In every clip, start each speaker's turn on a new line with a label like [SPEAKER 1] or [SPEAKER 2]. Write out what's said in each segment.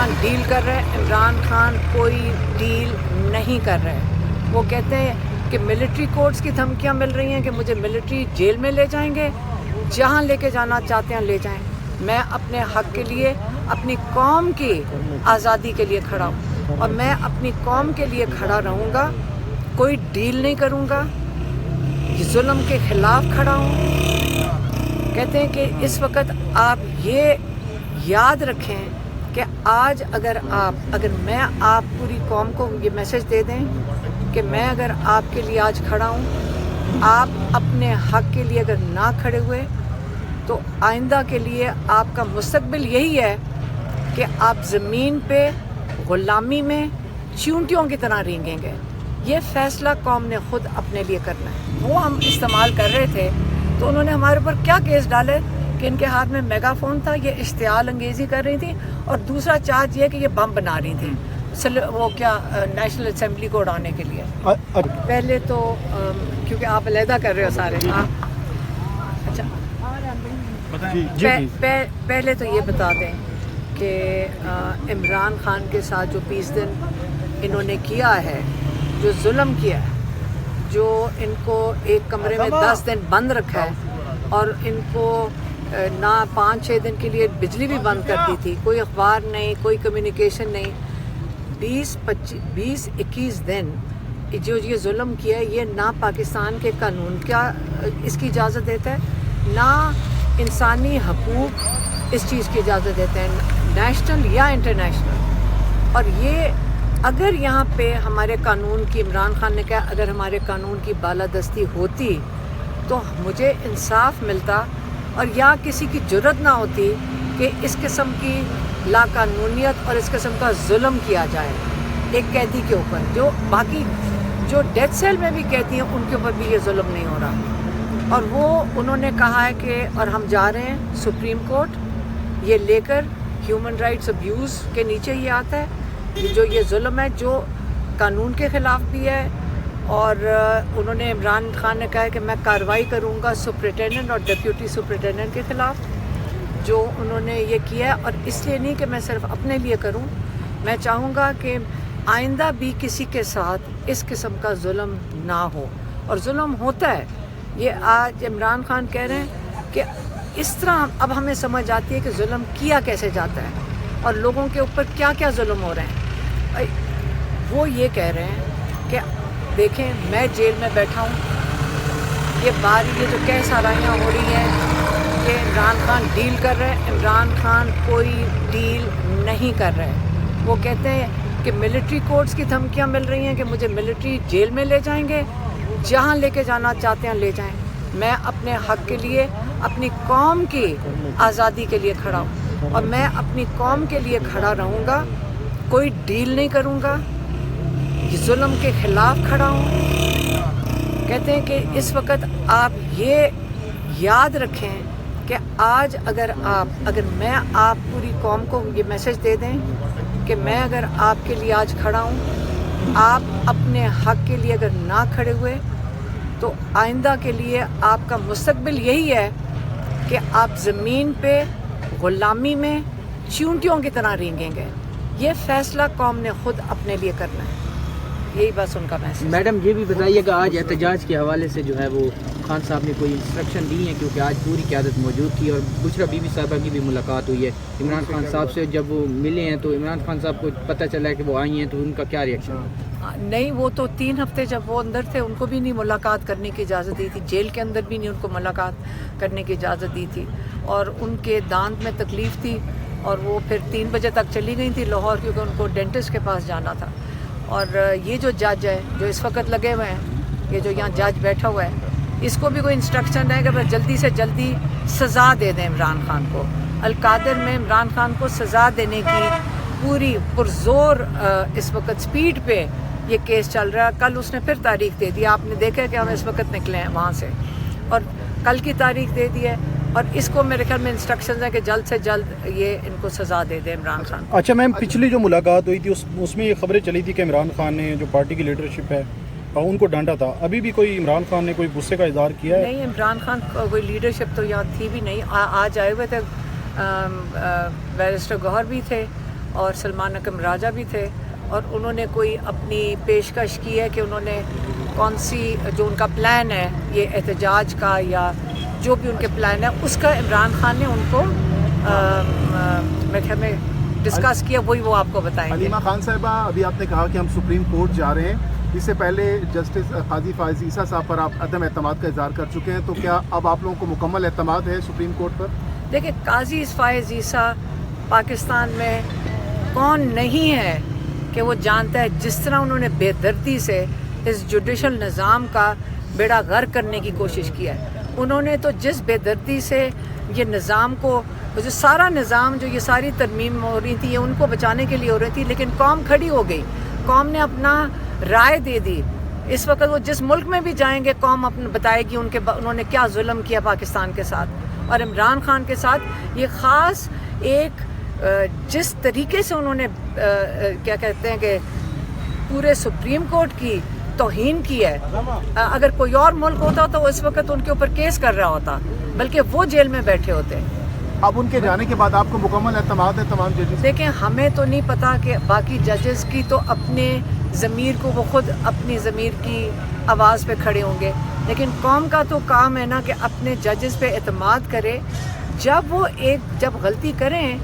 [SPEAKER 1] Khan deal کر رہا ہے، عمران خان کوئی ڈیل نہیں کر رہا ہے۔ وہ کہتے ہیں کہ ملٹری کورٹس کی دھمکیاں مل رہی ہیں کہ مجھے ملٹری جیل میں لے جائیں گے، جہاں لے کے جانا چاہتے ہیں لے جائیں۔ میں اپنے حق کے لیے، اپنی قوم کی آزادی کے لیے کھڑا ہوں، اور میں اپنی قوم کے لیے کھڑا رہوں گا، کوئی ڈیل نہیں کروں گا، ظلم کے خلاف کھڑا ہوں۔ کہتے ہیں کہ اس وقت آپ یہ یاد رکھیں کہ آج اگر میں آپ پوری قوم کو یہ میسج دے دیں کہ میں اگر آپ کے لیے آج کھڑا ہوں، آپ اپنے حق کے لیے اگر نہ کھڑے ہوئے تو آئندہ کے لیے آپ کا مستقبل یہی ہے کہ آپ زمین پہ غلامی میں چیونٹیوں کی طرح رینگیں گے۔ یہ فیصلہ قوم نے خود اپنے لیے کرنا ہے۔ وہ ہم استعمال کر رہے تھے تو انہوں نے ہمارے اوپر کیا کیس ڈالے کہ ان کے ہاتھ میں میگا فون تھا، یہ اشتعال انگیزی کر رہی تھی، اور دوسرا چارج یہ کہ یہ بم بنا رہی تھی وہ کیا نیشنل اسمبلی کو اڑانے کے لیے۔ پہلے تو کیونکہ آپ علیحدہ کر رہے ہو سارے، اچھا پہلے تو یہ بتا دیں کہ عمران خان کے ساتھ جو 20 دن انہوں نے کیا ہے، جو ظلم کیا ہے، جو ان کو ایک کمرے میں 10 دن بند رکھا ہے، اور ان کو نہ 5-6 دن کے لیے بجلی بھی بند کر دی تھی، کوئی اخبار نہیں، کوئی کمیونیکیشن نہیں، 20-21 دن جو یہ ظلم کیا ہے، یہ نہ پاکستان کے قانون کیا اس کی اجازت دیتا ہے، نہ انسانی حقوق اس چیز کی اجازت دیتے ہیں، نیشنل یا انٹرنیشنل۔ اور یہ اگر یہاں پہ ہمارے قانون کی، عمران خان نے کہا اگر ہمارے قانون کی بالادستی ہوتی تو مجھے انصاف ملتا، اور یا کسی کی جرت نہ ہوتی کہ اس قسم کی لاقانونیت اور اس قسم کا ظلم کیا جائے ایک قیدی کے اوپر۔ جو باقی جو ڈیتھ سیل میں بھی قیدی ہیں ان کے اوپر بھی یہ ظلم نہیں ہو رہا۔ اور وہ انہوں نے کہا ہے کہ اور ہم جا رہے ہیں سپریم کورٹ یہ لے کر، ہیومن رائٹس ابیوز کے نیچے یہ آتا ہے جو یہ ظلم ہے، جو قانون کے خلاف بھی ہے۔ اور انہوں نے عمران خان نے کہا ہے کہ میں کارروائی کروں گا سپرنٹینڈنٹ اور ڈپٹی سپرنٹینڈنٹ کے خلاف جو انہوں نے یہ کیا ہے، اور اس لیے نہیں کہ میں صرف اپنے لیے کروں، میں چاہوں گا کہ آئندہ بھی کسی کے ساتھ اس قسم کا ظلم نہ ہو، اور ظلم ہوتا ہے۔ یہ آج عمران خان کہہ رہے ہیں کہ اس طرح اب ہمیں سمجھ آتی ہے کہ ظلم کیا کیسے جاتا ہے اور لوگوں کے اوپر کیا کیا ظلم ہو رہے ہیں۔ وہ یہ کہہ رہے ہیں کہ دیکھیں میں جیل میں بیٹھا ہوں، یہ جو کیس آرائیاں ہو رہی ہیں کہ عمران خان ڈیل کر رہے ہیں، عمران خان کوئی ڈیل نہیں کر رہے ہیں۔ وہ کہتے ہیں کہ ملٹری کورٹس کی دھمکیاں مل رہی ہیں کہ مجھے ملٹری جیل میں لے جائیں گے، جہاں لے کے جانا چاہتے ہیں لے جائیں۔ میں اپنے حق کے لیے، اپنی قوم کی آزادی کے لیے کھڑا ہوں، اور میں اپنی قوم کے لیے کھڑا رہوں گا، کوئی ڈیل نہیں کروں گا، ظلم کے خلاف کھڑا ہوں۔ کہتے ہیں کہ اس وقت آپ یہ یاد رکھیں کہ آج اگر میں آپ پوری قوم کو یہ میسج دے دیں کہ میں اگر آپ کے لیے آج کھڑا ہوں، آپ اپنے حق کے لیے اگر نہ کھڑے ہوئے تو آئندہ کے لیے آپ کا مستقبل یہی ہے کہ آپ زمین پہ غلامی میں چیونٹیوں کی طرح رینگیں گے۔ یہ فیصلہ قوم نے خود اپنے لیے کرنا ہے، یہی بس ان کا میسج۔
[SPEAKER 2] میڈم یہ بھی بتائیے کہ آج احتجاج کے حوالے سے جو ہے وہ خان صاحب نے کوئی انسٹرکشن دی ہیں، کیونکہ آج پوری قیادت موجود تھی، اور بشرا بی بی صاحبہ کی بھی ملاقات ہوئی ہے عمران خان صاحب سے، جب وہ ملے ہیں تو عمران خان صاحب کو پتہ چلا ہے کہ وہ آئی ہیں تو ان کا کیا ریئیکشن ہے؟
[SPEAKER 1] نہیں، وہ تو 3 ہفتے جب وہ اندر تھے ان کو بھی نہیں ملاقات کرنے کی اجازت دی تھی، جیل کے اندر بھی نہیں ان کو ملاقات کرنے کی اجازت دی تھی، اور ان کے دانت میں تکلیف تھی، اور وہ پھر 3 بجے تک چلی گئی تھی لاہور، کیونکہ ان کو ڈینٹسٹ کے پاس جانا تھا۔ اور یہ جو جج ہے جو اس وقت لگے ہوئے ہیں، یہ جو یہاں جج بیٹھا ہوا ہے، اس کو بھی کوئی انسٹرکشن ہے کہ بس جلدی سے جلدی سزا دے دیں عمران خان کو۔ القادر میں عمران خان کو سزا دینے کی پوری پرزور اس وقت سپیڈ پہ یہ کیس چل رہا ہے۔ کل اس نے پھر تاریخ دے دی، آپ نے دیکھا کہ ہم اس وقت نکلے ہیں وہاں سے، اور کل کی تاریخ دے دی ہے، اور اس کو میرے خیال میں انسٹرکشنز ہیں کہ جلد سے جلد یہ ان کو سزا دے دے عمران خان۔
[SPEAKER 3] اچھا میم، پچھلی جو ملاقات ہوئی تھی اس میں یہ خبریں چلی تھی کہ عمران خان نے جو پارٹی کی لیڈرشپ ہے ان کو ڈانٹا تھا، ابھی بھی کوئی عمران خان نے کوئی غصے کا اظہار کیا ہے؟
[SPEAKER 1] نہیں، عمران خان کوئی لیڈرشپ تو یہاں تھی بھی نہیں، آج آئے ہوئے تھے بیرسٹر گوہر بھی تھے، और सलमान अकरम राजा भी थे, और उन्होंने कोई अपनी पेशकश की है कि उन्होंने कौन सी जो उनका प्लान है ये एहतजाज का या जो भी उनके प्लान है उसका इमरान खान ने उनको मेरे ख्याल में डिस्कस किया, वही वो आपको बताएंगे।
[SPEAKER 4] हलीमा खान साहिबा, अभी आपने कहा कि हम सुप्रीम कोर्ट जा रहे हैं, इससे पहले जस्टिस काजी फायज़ ईसा साहब पर आप अदम एतमाद का इज़हार कर चुके हैं, तो क्या अब आप लोगों को मुकम्मल एतमाद है सुप्रीम कोर्ट पर?
[SPEAKER 1] देखिए, काजी फायज़ ईसा पाकिस्तान में कौन नहीं है कि वो जानता है जिस तरह उन्होंने बेदर्दी से इस जुडिशल निज़ाम का बेड़ा गर्क करने की कोशिश किया है। उन्होंने तो जिस बेदर्दी से ये निज़ाम को, जो सारा निज़ाम, जो ये सारी तरमीम हो रही थी, ये उनको बचाने के लिए हो रही थी, लेकिन कौम खड़ी हो गई, कौम ने अपना राय दे दी। इस वक्त वो जिस मुल्क में भी जाएंगे कौम अपने बताएगी उन्होंने क्या जुल्म किया पाकिस्तान के साथ और इमरान खान के साथ। ये ख़ास एक जिस तरीके से उन्होंने क्या कहते हैं कि पूरे सुप्रीम कोर्ट की तौहीन की है, अगर कोई और मुल्क होता तो इस वक्त उनके ऊपर केस कर रहा होता, बल्कि वो जेल में बैठे होते।
[SPEAKER 4] अब उनके जाने के बाद आपको मुकम्मल एतमाद है तमाम जजेस?
[SPEAKER 1] देखें, हमें तो नहीं पता कि बाकी जजेस की तो अपने ज़मीर को वो खुद अपनी ज़मीर की आवाज़ पे खड़े होंगे, लेकिन कौम का तो काम है ना कि अपने जजेस पे एतमाद करे। जब वो जब गलती करें,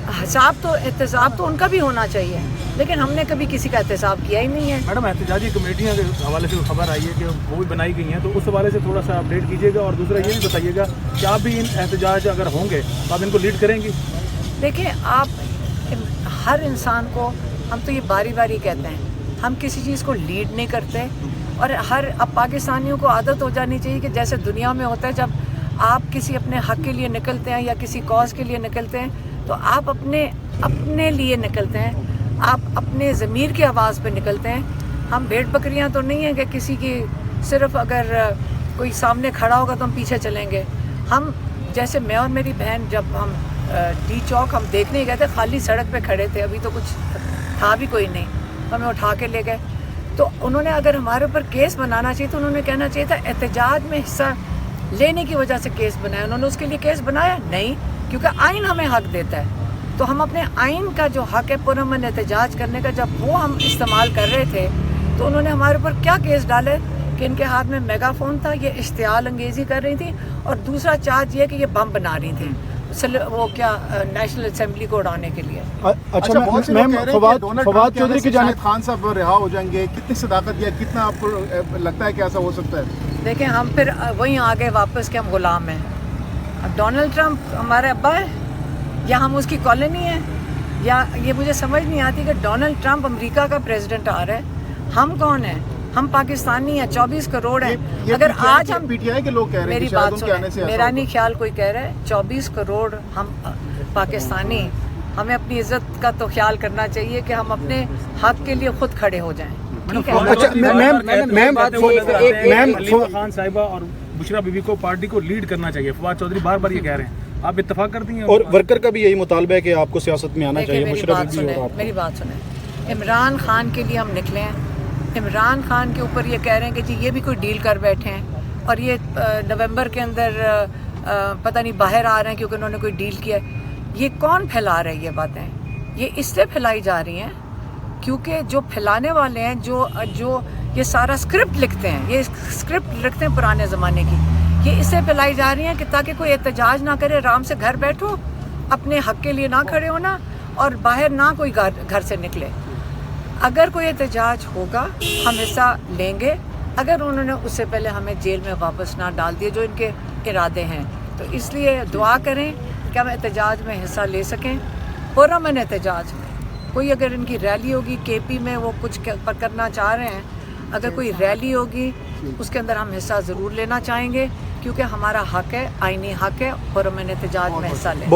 [SPEAKER 1] हिसाब तो एहतसाब तो उनका भी होना चाहिए, लेकिन हमने कभी किसी का एहतसाब किया ही नहीं है।
[SPEAKER 5] मैडम, एहतजाजी कमेटियाँ के हवाले से खबर आई है कि वो भी बनाई गई हैं, तो उस हवाले से थोड़ा सा अपडेट कीजिएगा। और दूसरा ये भी बताइएगा कि आप भी इन एहतजाज अगर होंगे तो आप इनको लीड करेंगी?
[SPEAKER 1] देखिए, आप हर इंसान को, हम तो ये बारी बारी कहते हैं, हम किसी चीज़ को लीड नहीं करते। और अब पाकिस्तानियों को आदत हो जानी चाहिए कि जैसे दुनिया में होता है, जब आप किसी अपने हक़ के लिए निकलते हैं या किसी कॉज के लिए निकलते हैं तो आप अपने लिए निकलते हैं, आप अपने ज़मीर की आवाज़ पे निकलते हैं। हम भेड़ बकरियां तो नहीं हैं कि किसी की सिर्फ अगर कोई सामने खड़ा होगा तो हम पीछे चलेंगे। हम जैसे मैं और मेरी बहन, जब हम डी चौक हम देखने गए थे, खाली सड़क पे खड़े थे, अभी तो कुछ था भी कोई नहीं, तो हमें उठा के ले गए। तो उन्होंने अगर हमारे ऊपर केस बनाना चाहिए तो उन्होंने कहना चाहिए था एहतजाज में हिस्सा लेने की वजह से केस बनाया। उन्होंने उसके लिए केस बनाया नहीं, क्योंकि आइन हमें हक देता है। तो हम अपने आइन का जो हक है पुरअमन एहतजाज करने का, जब वो हम इस्तेमाल कर रहे थे तो उन्होंने हमारे ऊपर क्या केस डाले कि इनके हाथ में मेगाफोन था, ये इश्तियाल अंगेज़ी कर रही थी, और दूसरा चार्ज ये कि ये बम बना रही थी, वो क्या नेशनल असेंबली को उड़ाने के लिए।
[SPEAKER 4] अच्छा मैम, फवाद चौधरी की जानिब खान साहब रिहा हो जाएंगे, कितनी सदाकत या कितना आपको लगता है कि ऐसा हो सकता है?
[SPEAKER 1] देखें, हम फिर वहीं आगे वापस के हम गुलाम हैं। अब डोनाल्ड ट्रंप हमारे अब्बा है या हम उसकी कॉलोनी है, या ये मुझे समझ नहीं आती कि डोनाल्ड ट्रंप अमेरिका का प्रेसिडेंट आ रहा है, हम कौन हैं? हम पाकिस्तानी हैं, 24 करोड़ हैं। अगर आज हम
[SPEAKER 4] पीटीआई के लोग कह रहे हैं,
[SPEAKER 1] मेरी बात सुने, मेरा नहीं ख्याल कोई कह रहा है, 24 करोड़ हम पाकिस्तानी, हमें अपनी इज्जत का तो ख्याल करना चाहिए कि हम अपने हक के लिए खुद खड़े हो जाएं। ठीक है?
[SPEAKER 5] अच्छा मैम, खान साहिबा और बुशरा बीबी को पार्टी को लीड करना चाहिए, फवाद चौधरी बार बार ये कह रहे हैं, आप इत्तेफाक करती हैं?
[SPEAKER 3] और वर्कर का भी यही मुतालबा है कि आपको सियासत में आना चाहिए।
[SPEAKER 1] मेरी बात सुने, इमरान खान के लिए हम निकले हैं। इमरान खान के ऊपर ये कह रहे हैं कि जी ये भी कोई डील कर बैठे हैं, और ये नवंबर के अंदर पता नहीं बाहर आ रहे हैं क्योंकि उन्होंने कोई डील किया है। ये कौन फैला रहा है ये बातें? ये इसलिए फैलाई जा रही हैं क्योंकि जो फैलाने वाले हैं, जो ये सारा स्क्रिप्ट लिखते हैं, ये स्क्रिप्ट लिखते हैं पुराने ज़माने की, ये इससे फैलाई जा रही हैं कि ताकि कोई एहतजाज ना करे, आराम से घर बैठो, अपने हक के लिए ना खड़े होना, और बाहर ना कोई घर से निकले। अगर कोई एहतजाज होगा हम हिस्सा लेंगे, अगर उन्होंने उससे पहले हमें जेल में वापस ना डाल दिए जो इनके इरादे हैं। तो इसलिए दुआ करें कि हम एहतजाज में हिस्सा ले सकें, पुरअमन एहतजाज में। कोई अगर इनकी रैली होगी केपी में, वो कुछ करना चाह रहे हैं, अगर कोई रैली होगी उसके अंदर हम हिस्सा ज़रूर लेना चाहेंगे, क्योंकि हमारा हक है, आईनी हक है पुरअमन एहतजाज में हिस्सा लें।